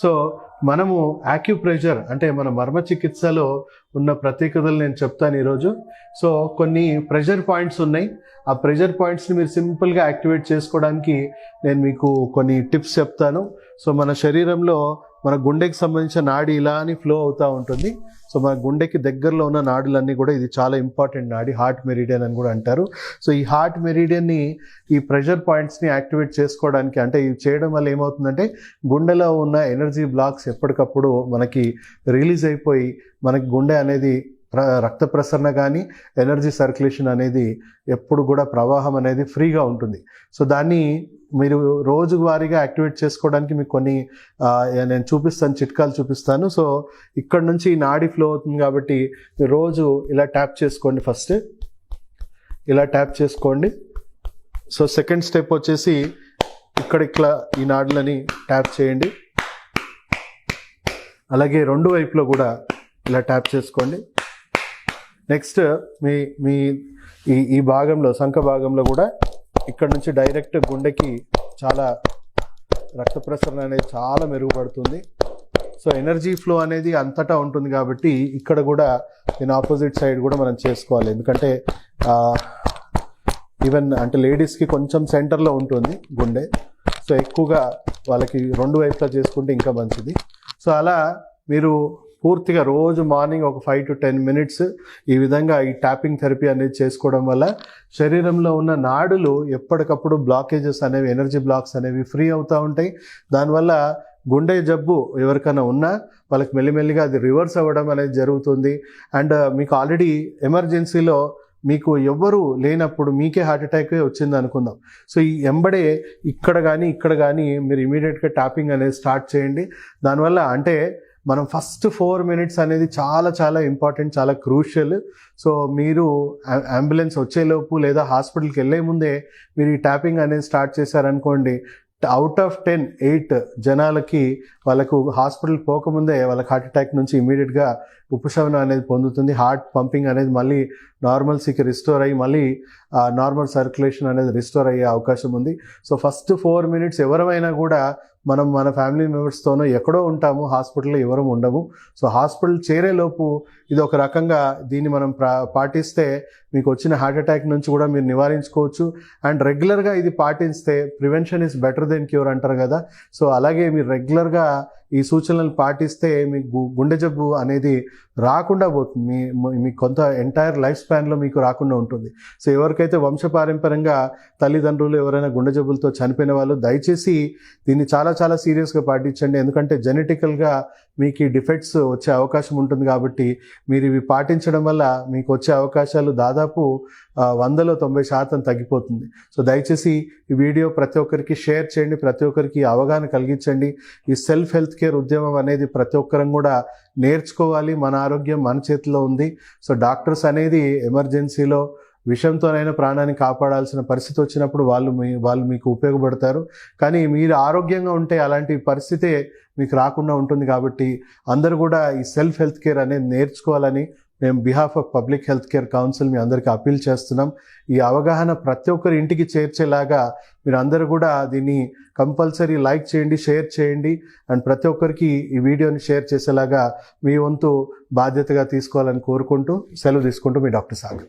So మనము acupressure అంటే మన మర్మ చికిత్సలో ఉన్న ప్రత్యేకతలు నేను చెప్తాను ఈరోజు. సో కొన్ని ప్రెషర్ పాయింట్స్ ఉన్నాయి. ఆ ప్రెషర్ పాయింట్స్ని మీరు సింపుల్గా యాక్టివేట్ చేసుకోవడానికి నేను మీకు కొన్ని టిప్స్ చెప్తాను. సో మన శరీరంలో మన గుండెకి సంబంధించిన నాడి ఇలా అని ఫ్లో అవుతూ ఉంటుంది. సో మన గుండెకి దగ్గరలో ఉన్న నాడులన్నీ కూడా ఇది చాలా ఇంపార్టెంట్ నాడి, హార్ట్ మెరిడియన్ అని కూడా అంటారు. సో ఈ హార్ట్ మెరిడియన్ని ఈ ప్రెషర్ పాయింట్స్ని యాక్టివేట్ చేసుకోవడానికి, అంటే ఇవి చేయడం వల్ల ఏమవుతుందంటే గుండెలో ఉన్న ఎనర్జీ బ్లాక్స్ ఎప్పటికప్పుడు మనకి రిలీజ్ అయిపోయి మనకి గుండె అనేది రక్త ప్రసరణ కానీ ఎనర్జీ సర్క్యులేషన్ అనేది ఎప్పుడు కూడా ప్రవాహం అనేది ఫ్రీగా ఉంటుంది. సో దాన్ని మీరు రోజువారీగా యాక్టివేట్ చేసుకోవడానికి మీకు కొన్ని నేను చూపిస్తాను, చిట్కాలు చూపిస్తాను. సో ఇక్కడ నుంచి నాడీ ఫ్లో అవుతుంది కాబట్టి మీరు రోజు ఇలా ట్యాప్ చేసుకోండి. ఫస్ట్ ఇలా ట్యాప్ చేసుకోండి. సో సెకండ్ స్టెప్ వచ్చేసి ఇక్కడ ఈ నాడులని ట్యాప్ చేయండి. అలాగే రెండు వైపులో కూడా ఇలా ట్యాప్ చేసుకోండి. నెక్స్ట్ మీ ఈ భాగంలో, సంఖ భాగంలో కూడా ఇక్కడ నుంచి డైరెక్ట్ గుండెకి చాలా రక్త ప్రసరణ అనేది చాలా మెరుగుపడుతుంది. సో ఎనర్జీ ఫ్లో అనేది అంతటా ఉంటుంది కాబట్టి ఇక్కడ కూడా దీని ఆపోజిట్ సైడ్ కూడా మనం చేసుకోవాలి. ఎందుకంటే ఈవెన్ అంటే లేడీస్కి కొంచెం సెంటర్లో ఉంటుంది గుండె. సో ఎక్కువగా వాళ్ళకి రెండు వైపులా చేసుకుంటే ఇంకా మంచిది. సో అలా మీరు పూర్తిగా రోజు మార్నింగ్ ఒక 5 to 10 minutes ఈ విధంగా ఈ ట్యాపింగ్ థెరపీ అనేది చేసుకోవడం వల్ల శరీరంలో ఉన్న నాడులు ఎప్పటికప్పుడు బ్లాకేజెస్ అనేవి, ఎనర్జీ బ్లాక్స్ అనేవి ఫ్రీ అవుతూ ఉంటాయి. దానివల్ల గుండె జబ్బు ఎవరికైనా ఉన్నా వాళ్ళకి మెల్లిమెల్లిగా అది రివర్స్ అవ్వడం అనేది జరుగుతుంది. అండ్ మీకు ఆల్రెడీ ఎమర్జెన్సీలో మీకు ఎవ్వరు లేనప్పుడు మీకే హార్ట్ అటాక్ వచ్చింది అనుకుందాం. సో ఈ ఎంబడే ఇక్కడ కానీ మీరు ఇమీడియట్గా ట్యాపింగ్ అనేది స్టార్ట్ చేయండి. దానివల్ల అంటే మనం ఫస్ట్ 4 minutes అనేది చాలా చాలా ఇంపార్టెంట్, చాలా క్రూషియల్. సో మీరు అంబులెన్స్ వచ్చేలోపు లేదా హాస్పిటల్కి వెళ్ళే ముందే మీరు ఈ ట్యాపింగ్ అనేది స్టార్ట్ చేశారనుకోండి, అవుట్ ఆఫ్ 10, 8 జనాలకి వాళ్ళకు హాస్పిటల్ పోకముందే వాళ్ళకి హార్ట్ అటాక్ నుంచి ఇమీడియట్గా ఉపశమనం అనేది పొందుతుంది. హార్ట్ పంపింగ్ అనేది మళ్ళీ నార్మల్సీకి రిస్టోర్ అయ్యి మళ్ళీ నార్మల్ సర్క్యులేషన్ అనేది రిస్టోర్ అయ్యే అవకాశం ఉంది. సో ఫస్ట్ 4 minutes ఎవరైనా కూడా మనం మన ఫ్యామిలీ మెంబర్స్తోనో ఎక్కడో ఉంటాము, హాస్పిటల్లో ఎవరు ఉండము. సో హాస్పిటల్ చేరేలోపు ఇది ఒక రకంగా దీన్ని మనం పాటిస్తే మీకు వచ్చిన హార్ట్ అటాక్ నుంచి కూడా మీరు నివారించుకోవచ్చు. అండ్ రెగ్యులర్గా ఇది పాటిస్తే prevention is better than cure అంటారు కదా. సో అలాగే మీరు రెగ్యులర్గా ఈ సూచనలు పాటిస్తే మీకు గుండె జబ్బు అనేది రాకుండా పోతుంది. మీ కొంత ఎంటైర్ లైఫ్ స్పాన్లో మీకు రాకుండా ఉంటుంది. సో ఎవరికైతే వంశపారంపర్యంగా తల్లిదండ్రులు ఎవరైనా గుండె జబ్బులతో చనిపోయిన వాళ్ళు దయచేసి దీన్ని చాలా చాలా సీరియస్గా పాటించండి. ఎందుకంటే జెనెటికల్గా మీకు ఈ డిఫెక్ట్స్ వచ్చే అవకాశం ఉంటుంది కాబట్టి మీరు ఇవి పాటించడం వల్ల మీకు వచ్చే అవకాశాలు దాదాపు 100లో 90% తగ్గిపోతుంది. సో దయచేసి ఈ వీడియో ప్రతి ఒక్కరికి షేర్ చేయండి, ప్రతి ఒక్కరికి అవగాహన కలిగించండి. ఈ సెల్ఫ్ హెల్త్ కేర్ ఉద్యమం అనేది ప్రతి ఒక్కరం కూడా నేర్చుకోవాలి. మన ఆరోగ్యం మన చేతిలో ఉంది. సో డాక్టర్స్ అనేది ఎమర్జెన్సీలో విషంతోనైనా ప్రాణాన్ని కాపాడాల్సిన పరిస్థితి వచ్చినప్పుడు వాళ్ళు మీకు ఉపయోగపడతారు. కానీ మీరు ఆరోగ్యంగా ఉంటే అలాంటి పరిస్థితే మీకు రాకుండా ఉంటుంది. కాబట్టి అందరూ కూడా ఈ సెల్ఫ్ హెల్త్ కేర్ అనేది నేర్చుకోవాలని మేము behalf of public health care council మీ అందరికీ అప్పీల్ చేస్తున్నాం. ఈ అవగాహన ప్రతి ఒక్కరి ఇంటికి చేర్చేలాగా మీరు అందరూ కూడా దీన్ని కంపల్సరీ లైక్ చేయండి, షేర్ చేయండి. అండ్ ప్రతి ఒక్కరికి ఈ వీడియోని షేర్ చేసేలాగా మీ వంతు బాధ్యతగా తీసుకోవాలని కోరుకుంటూ సెలవు తీసుకుంటూ మీ డాక్టర్ సాగర్.